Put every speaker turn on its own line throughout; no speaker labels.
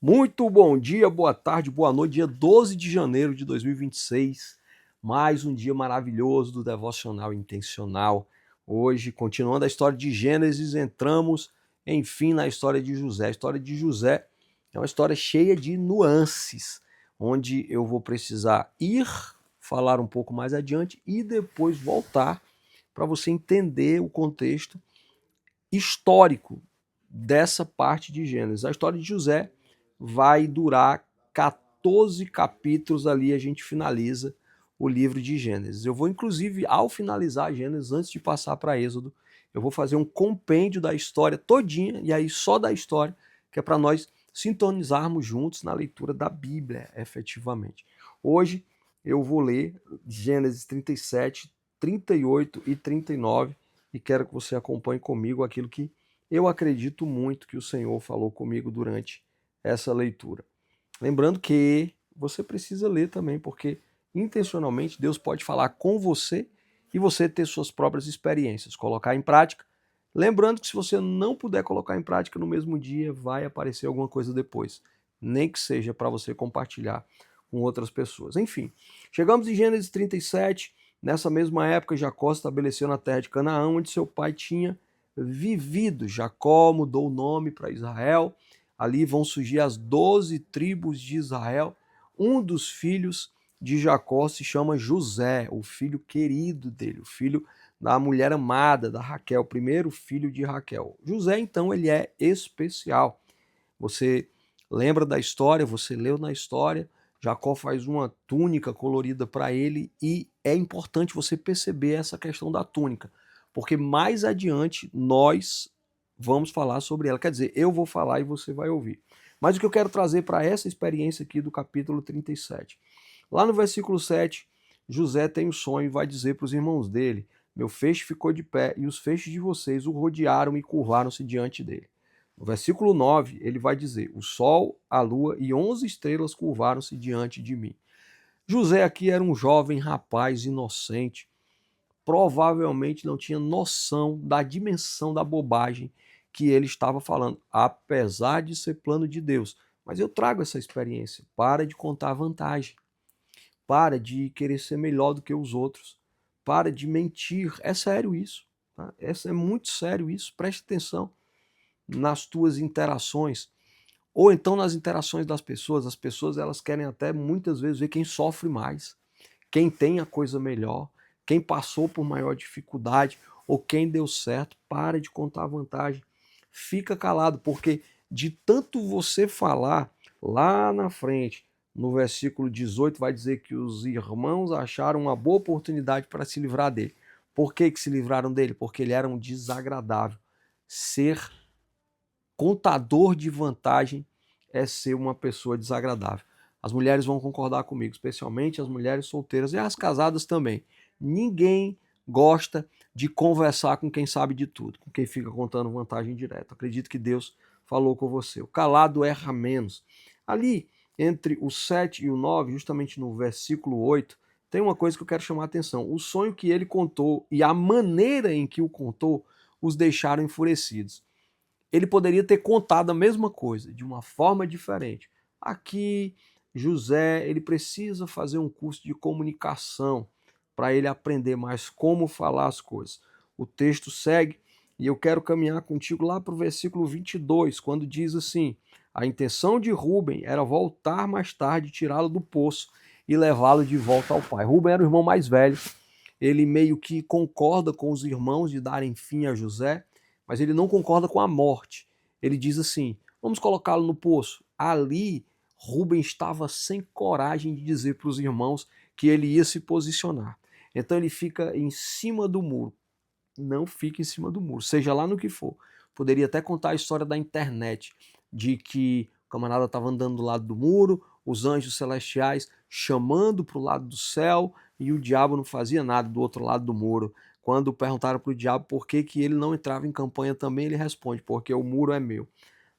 Muito bom dia, boa tarde, boa noite. Dia 12 de janeiro de 2026. Mais um dia maravilhoso do Devocional Intencional. Hoje, continuando a história de Gênesis, entramos, enfim, na história de José. A história de José é uma história cheia de nuances, onde eu vou precisar ir falar um pouco mais adiante e depois voltar para você entender o contexto histórico dessa parte de Gênesis. A história de José vai durar 14 capítulos ali, a gente finaliza o livro de Gênesis. Eu vou, inclusive, ao finalizar Gênesis, antes de passar para Êxodo, eu vou fazer um compêndio da história todinha, e aí só da história, que é para nós sintonizarmos juntos na leitura da Bíblia, efetivamente. Hoje eu vou ler Gênesis 37, 38 e 39, e quero que você acompanhe comigo aquilo que eu acredito muito que o Senhor falou comigo durante essa leitura. Lembrando que você precisa ler também, porque intencionalmente Deus pode falar com você e você ter suas próprias experiências, colocar em prática. Lembrando que se você não puder colocar em prática no mesmo dia, vai aparecer alguma coisa depois, nem que seja para você compartilhar com outras pessoas. Enfim, chegamos em Gênesis 37. Nessa mesma época, Jacó se estabeleceu na terra de Canaã, onde seu pai tinha vivido. Jacó mudou o nome para Israel. Ali vão surgir as 12 tribos de Israel. Um dos filhos de Jacó se chama José, o filho querido dele, o filho da mulher amada, da Raquel, o primeiro filho de Raquel. José, então, ele é especial. Você lembra da história, você leu na história, Jacó faz uma túnica colorida para ele e é importante você perceber essa questão da túnica, porque mais adiante nós vamos falar sobre ela. Quer dizer, eu vou falar e você vai ouvir. Mas o que eu quero trazer para essa experiência aqui do capítulo 37. Lá no versículo 7, José tem um sonho e vai dizer para os irmãos dele: Meu feixe ficou de pé e os feixes de vocês o rodearam e curvaram-se diante dele. No versículo 9, ele vai dizer: O sol, a lua e 11 estrelas curvaram-se diante de mim. José aqui era um jovem rapaz inocente, provavelmente não tinha noção da dimensão da bobagem que ele estava falando, apesar de ser plano de Deus. Mas eu trago essa experiência. Para de contar vantagem. Para de querer ser melhor do que os outros. Para de mentir. É sério isso. Tá? É muito sério isso. Preste atenção nas tuas interações. Ou então nas interações das pessoas. As pessoas elas querem até muitas vezes ver quem sofre mais, quem tem a coisa melhor, quem passou por maior dificuldade ou quem deu certo. Para de contar vantagem. Fica calado, porque de tanto você falar lá na frente, no versículo 18, vai dizer que os irmãos acharam uma boa oportunidade para se livrar dele. Por que se livraram dele? Porque ele era um desagradável. Ser contador de vantagem é ser uma pessoa desagradável. As mulheres vão concordar comigo, especialmente as mulheres solteiras e as casadas também. Ninguém gosta de conversar com quem sabe de tudo, com quem fica contando vantagem direta. Acredito que Deus falou com você. O calado erra menos. Ali, entre o 7 e o 9, justamente no versículo 8, tem uma coisa que eu quero chamar a atenção. O sonho que ele contou e a maneira em que o contou os deixaram enfurecidos. Ele poderia ter contado a mesma coisa, de uma forma diferente. Aqui, José, ele precisa fazer um curso de comunicação para ele aprender mais como falar as coisas. O texto segue e eu quero caminhar contigo lá para o versículo 22, quando diz assim: A intenção de Rúben era voltar mais tarde, tirá-lo do poço e levá-lo de volta ao pai. Rúben era o irmão mais velho, ele meio que concorda com os irmãos de darem fim a José, mas ele não concorda com a morte. Ele diz assim: vamos colocá-lo no poço. Ali, Rubem estava sem coragem de dizer para os irmãos que ele ia se posicionar. Então ele fica em cima do muro. Não fique em cima do muro, seja lá no que for. Poderia até contar a história da internet, de que o camarada estava andando do lado do muro, os anjos celestiais chamando para o lado do céu e o diabo não fazia nada do outro lado do muro. Quando perguntaram para o diabo por que ele não entrava em campanha também, ele responde: porque o muro é meu.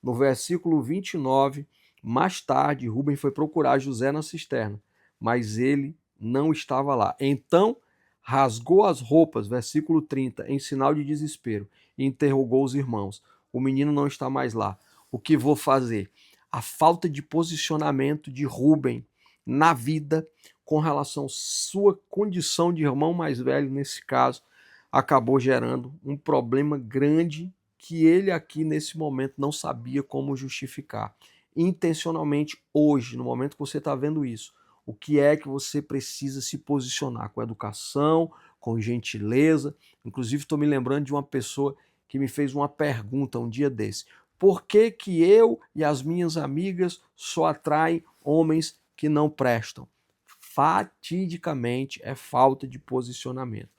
No versículo 29, mais tarde, Rubem foi procurar José na cisterna, mas ele não estava lá. Então rasgou as roupas, versículo 30, em sinal de desespero, e interrogou os irmãos: O menino não está mais lá. O que vou fazer? a falta de posicionamento de Rubem na vida com relação à sua condição de irmão mais velho, nesse caso, acabou gerando um problema grande que ele aqui nesse momento não sabia como justificar. Intencionalmente hoje, no momento que você está vendo isso, o que é que você precisa se posicionar? Com educação, com gentileza. Inclusive estou me lembrando de uma pessoa que me fez uma pergunta um dia desse. Por que que eu e as minhas amigas só atraem homens que não prestam? Fatidicamente é falta de posicionamento.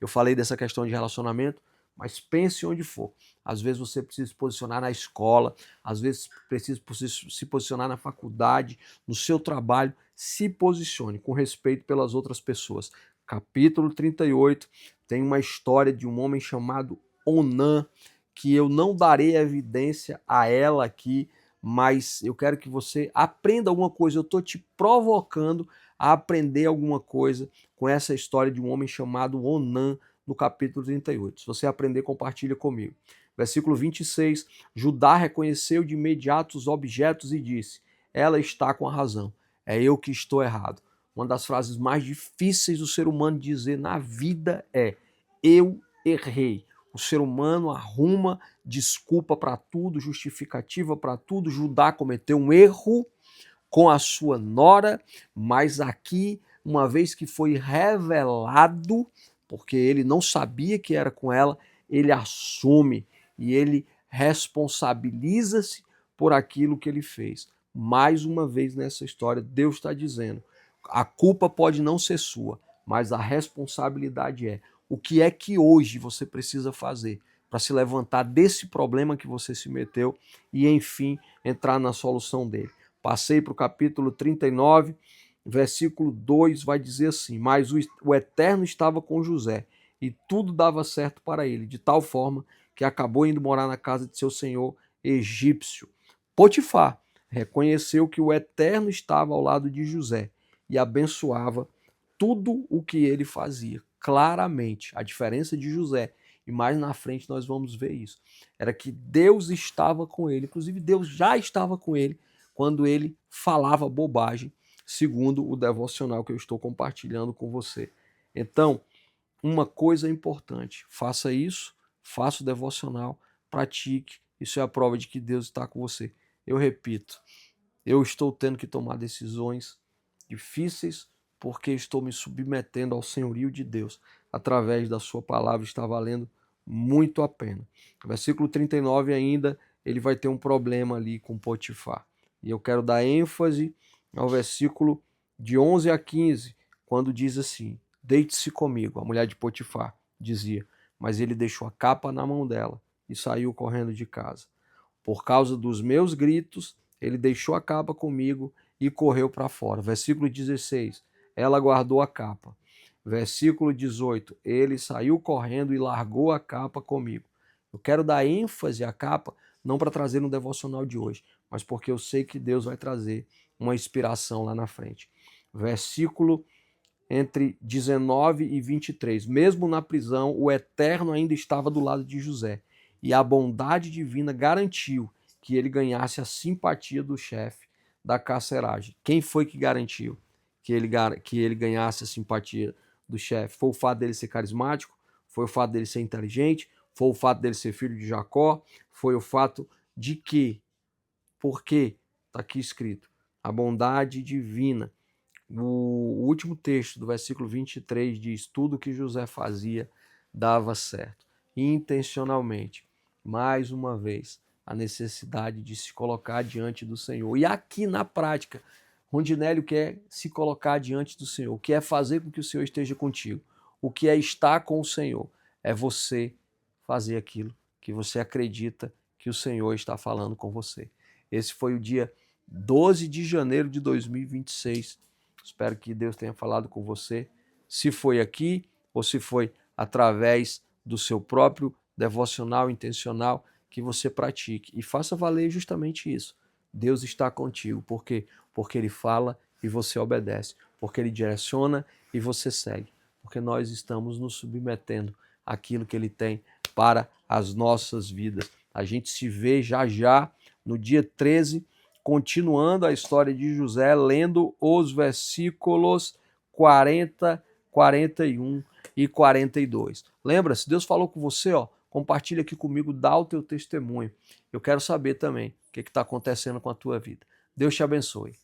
Eu falei dessa questão de relacionamento, mas pense onde for. Às vezes você precisa se posicionar na escola, às vezes precisa se posicionar na faculdade, no seu trabalho. Se posicione com respeito pelas outras pessoas. Capítulo 38 tem uma história de um homem chamado Onã, que eu não darei evidência a ela aqui, mas eu quero que você aprenda alguma coisa. Eu estou te provocando a aprender alguma coisa com essa história de um homem chamado Onã, no capítulo 38. Se você aprender, compartilha comigo. Versículo 26, Judá reconheceu de imediato os objetos e disse, ela está com a razão, é eu que estou errado. Uma das frases mais difíceis do ser humano dizer na vida é, eu errei. O ser humano arruma desculpa para tudo, justificativa para tudo. Judá cometeu um erro com a sua nora, mas aqui, uma vez que foi revelado, porque ele não sabia que era com ela, ele assume e ele responsabiliza-se por aquilo que ele fez. Mais uma vez nessa história, Deus está dizendo, a culpa pode não ser sua, mas a responsabilidade é. O que é que hoje você precisa fazer para se levantar desse problema que você se meteu e, enfim, entrar na solução dele? Passei para o capítulo 39, versículo 2, vai dizer assim, mas o Eterno estava com José, e tudo dava certo para ele, de tal forma que acabou indo morar na casa de seu senhor egípcio. Potifar reconheceu que o Eterno estava ao lado de José e abençoava tudo o que ele fazia. Claramente, a diferença de José, e mais na frente nós vamos ver isso, era que Deus estava com ele, inclusive Deus já estava com ele quando ele falava bobagem, segundo o devocional que eu estou compartilhando com você. Então, uma coisa importante, faça isso, faça o devocional, pratique, isso é a prova de que Deus está com você. Eu repito, eu estou tendo que tomar decisões difíceis porque estou me submetendo ao senhorio de Deus. Através da sua palavra está valendo muito a pena. Versículo 39 ainda, ele vai ter um problema ali com Potifar. E eu quero dar ênfase ao versículo de 11 a 15, quando diz assim, deite-se comigo, a mulher de Potifar dizia, mas ele deixou a capa na mão dela e saiu correndo de casa. Por causa dos meus gritos, ele deixou a capa comigo e correu para fora. Versículo 16, ela guardou a capa. Versículo 18, ele saiu correndo e largou a capa comigo. Eu quero dar ênfase à capa, não para trazer no devocional de hoje, mas porque eu sei que Deus vai trazer uma inspiração lá na frente. Versículo entre 19 e 23. Mesmo na prisão, o Eterno ainda estava do lado de José, e a bondade divina garantiu que ele ganhasse a simpatia do chefe da carceragem. Quem foi que garantiu que ele ganhasse a simpatia do chefe? Foi o fato dele ser carismático? Foi o fato dele ser inteligente? Foi o fato dele ser filho de Jacó? Foi o fato de que? Por quê? Está aqui escrito. A bondade divina. O último texto do versículo 23 diz: tudo que José fazia dava certo. Intencionalmente, mais uma vez, a necessidade de se colocar diante do Senhor. E aqui na prática, Rondinélio quer se colocar diante do Senhor, quer fazer com que o Senhor esteja contigo. O que é estar com o Senhor? É você fazer aquilo que você acredita que o Senhor está falando com você. Esse foi o dia 12 de janeiro de 2026. Espero que Deus tenha falado com você, se foi aqui ou se foi através do seu próprio devocional intencional que você pratique. E faça valer justamente isso. Deus está contigo. Por quê? Porque Ele fala e você obedece. Porque Ele direciona e você segue. Porque nós estamos nos submetendo àquilo que Ele tem para as nossas vidas. A gente se vê já já no dia 13 continuando a história de José, lendo os versículos 40, 41 e 42. Lembra, se Deus falou com você, ó, compartilha aqui comigo, dá o teu testemunho. Eu quero saber também o que está acontecendo com a tua vida. Deus te abençoe.